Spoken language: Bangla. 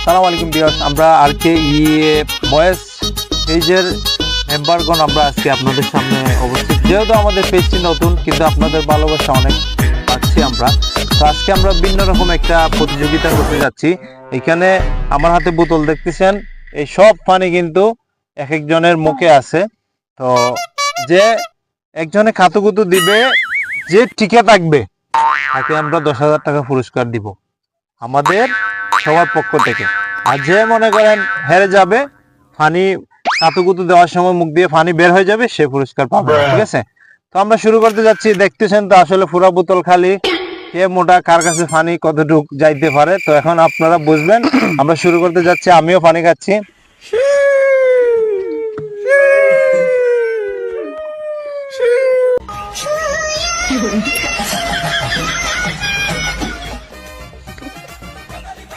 আসসালামু আলাইকুম ভিউয়ার্স, আমরা আর কে বয়েস পেজের মেম্বারগণ আমরা আজকে আপনাদের সামনে অবস্থিত। যেহেতু আমাদের পেজটি নতুন, কিন্তু আপনাদের ভালোবাসা অনেক পাচ্ছি আমরা। তো আজকে আমরা ভিন্ন রকম একটা প্রতিযোগিতা করতে যাচ্ছি। এখানে আমার হাতে বোতল দেখতেছেন, এই সব পানি কিন্তু এক একজনের মুখে আছে। তো যে একজনে খাতুকুতু দিবে, যে টিকে থাকবে তাকে আমরা 10,000 টাকা পুরস্কার দিব আমাদের সবার পক্ষ থেকে। আর যে মনে করেন হেরে যাবে, পানি কাতুকুতু দেওয়ার সময় মুখ দিয়ে পানি বের হয়ে যাবে, সে পুরস্কার পাবে। ঠিক আছে, তো আমরা শুরু করতে যাচ্ছি। দেখতেছেন তো আসলে পুরা বোতল খালি, কে মোটা কার কাছে পানি কতটুক যাইতে পারে। তো এখন আপনারা বুঝবেন, আমরা শুরু করতে যাচ্ছি। আমিও পানি খাচ্ছি।